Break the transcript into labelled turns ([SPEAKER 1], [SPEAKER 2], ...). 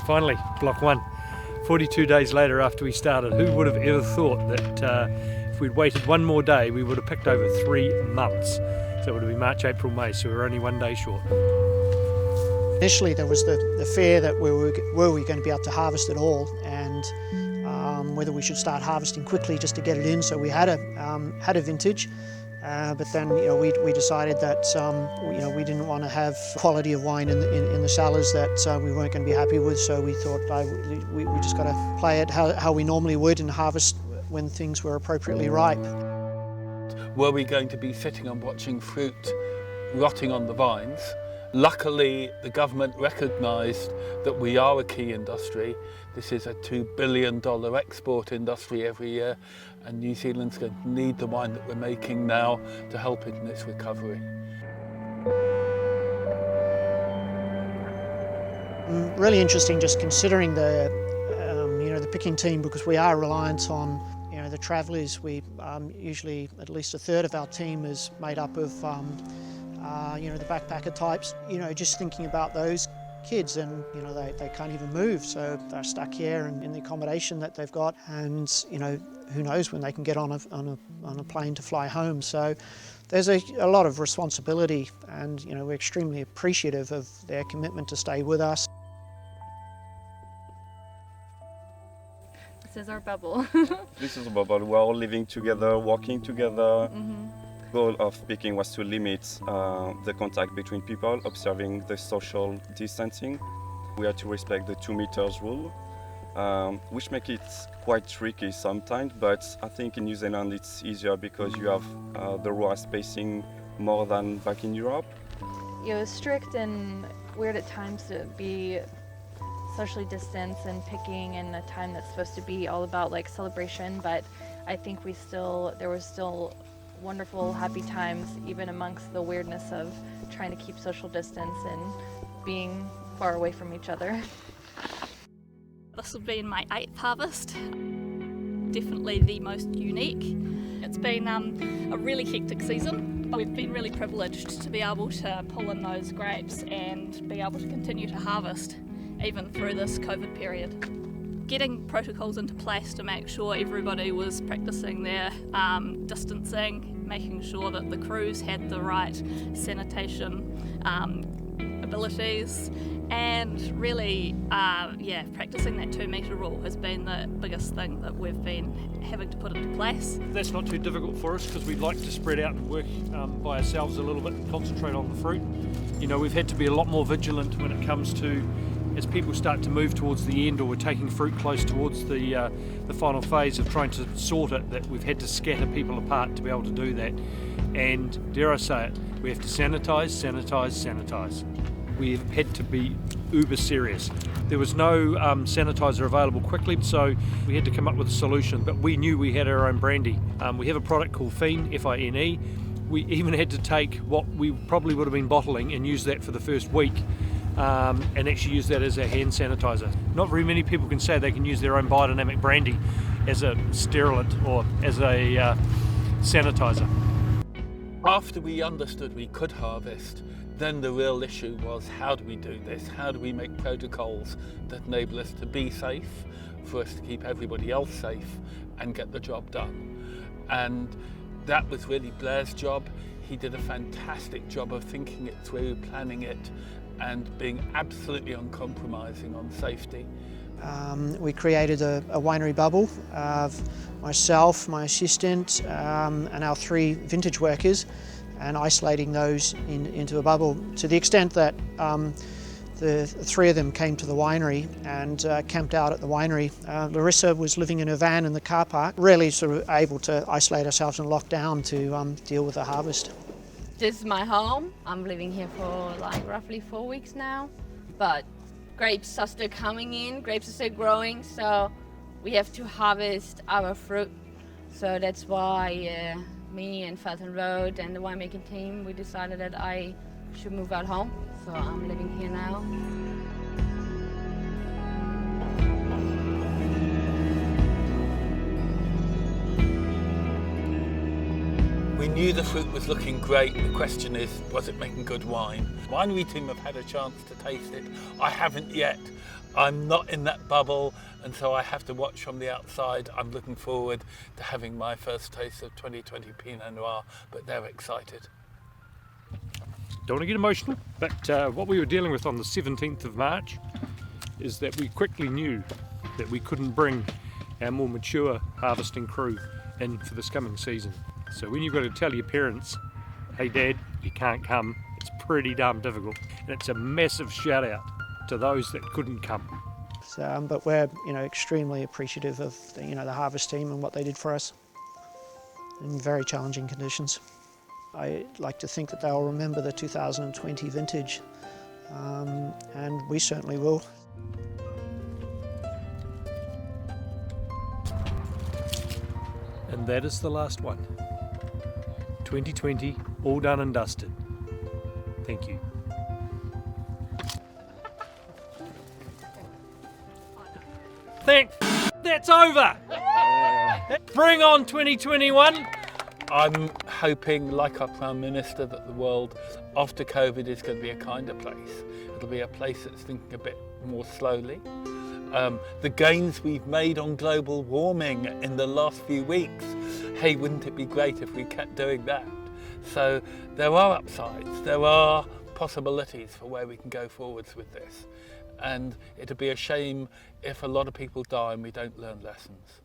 [SPEAKER 1] Finally, block 1. 42 days later after we started, who would have ever thought that if we'd waited one more day, we would have picked over 3 months. So it would have been March, April, May, so we're only 1 day short.
[SPEAKER 2] Initially there was the fear that were we going to be able to harvest it all, and whether we should start harvesting quickly just to get it in. So we had a vintage, but then we decided that we didn't want to have quality of wine in the cellars that we weren't going to be happy with. So we thought we just got to play it how we normally would and harvest when things were appropriately ripe.
[SPEAKER 3] Were we going to be sitting and watching fruit rotting on the vines? Luckily, the government recognised that we are a key industry. This is a $2 billion export industry every year, and New Zealand's going to need the wine that we're making now to help it in its recovery.
[SPEAKER 2] Really interesting, just considering the picking team, because we are reliant on the travellers. We usually at least a third of our team is made up of the backpacker types. Just thinking about those kids, and they can't even move, so they're stuck here in the accommodation that they've got, and who knows when they can get on a plane to fly home. So there's a lot of responsibility, and we're extremely appreciative of their commitment to stay with us.
[SPEAKER 4] This is our bubble.
[SPEAKER 5] This is a bubble. We're all living together, working together. The goal of picking was to limit the contact between people, observing the social distancing. We had to respect the 2 meters rule, which makes it quite tricky sometimes, but I think in New Zealand it's easier because you have the row spacing more than back in Europe.
[SPEAKER 4] It was strict and weird at times to be socially distanced and picking in a time that's supposed to be all about like celebration, but I think there was still wonderful, happy times even amongst the weirdness of trying to keep social distance and being far away from each other.
[SPEAKER 6] This will be my 8th harvest, definitely the most unique. It's been a really hectic season, but we've been really privileged to be able to pull in those grapes and be able to continue to harvest even through this COVID period. Getting protocols into place to make sure everybody was practicing their distancing, making sure that the crews had the right sanitation abilities, and really practicing that 2 metre rule has been the biggest thing that we've been having to put into place.
[SPEAKER 1] That's not too difficult for us because we'd like to spread out and work by ourselves a little bit and concentrate on the fruit. We've had to be a lot more vigilant when it comes to, as people start to move towards the end or we're taking fruit close towards the final phase of trying to sort it, that we've had to scatter people apart to be able to do that. And dare I say it, we have to sanitise. We've had to be uber serious. There was no sanitiser available quickly, so we had to come up with a solution, but we knew we had our own brandy. We have a product called Fine, F-I-N-E. We even had to take what we probably would have been bottling and use that for the first week, and actually use that as a hand sanitizer. Not very many people can say they can use their own biodynamic brandy as a sterilant or as a sanitizer.
[SPEAKER 3] After we understood we could harvest, then the real issue was, how do we do this? How do we make protocols that enable us to be safe, for us to keep everybody else safe and get the job done? And that was really Blair's job. He did a fantastic job of thinking it through, planning it, and being absolutely uncompromising on safety.
[SPEAKER 2] We created a winery bubble of myself, my assistant, and our 3 vintage workers, and isolating those into a bubble to the extent that the 3 of them came to the winery and camped out at the winery. Larissa was living in her van in the car park, really sort of able to isolate ourselves and lock down to deal with the harvest.
[SPEAKER 7] This is my home. I'm living here for like roughly 4 weeks now, but grapes are still coming in, grapes are still growing, so we have to harvest our fruit. So that's why me and Felton Road and the winemaking team, we decided that I should move out home. So I'm living here now.
[SPEAKER 3] We knew the fruit was looking great. The question is, was it making good wine? Winery team have had a chance to taste it. I haven't yet. I'm not in that bubble, and so I have to watch from the outside. I'm looking forward to having my first taste of 2020 Pinot Noir, but they're excited.
[SPEAKER 1] Don't want to get emotional, but what we were dealing with on the 17th of March is that we quickly knew that we couldn't bring our more mature harvesting crew in for this coming season. So when you've got to tell your parents, hey Dad, you can't come, it's pretty damn difficult. And it's a massive shout out to those that couldn't come.
[SPEAKER 2] So, but we're extremely appreciative of the harvest team and what they did for us in very challenging conditions. I like to think that they'll remember the 2020 vintage, and we certainly will.
[SPEAKER 1] And that is the last one. 2020, all done and dusted. Thank you. Thanks. That's over. Bring on 2021.
[SPEAKER 3] I'm hoping, like our Prime Minister, that the world after COVID is going to be a kinder place. It'll be a place that's thinking a bit more slowly. The gains we've made on global warming in the last few weeks, hey, wouldn't it be great if we kept doing that? So there are upsides, there are possibilities for where we can go forwards with this. And it'd be a shame if a lot of people die and we don't learn lessons.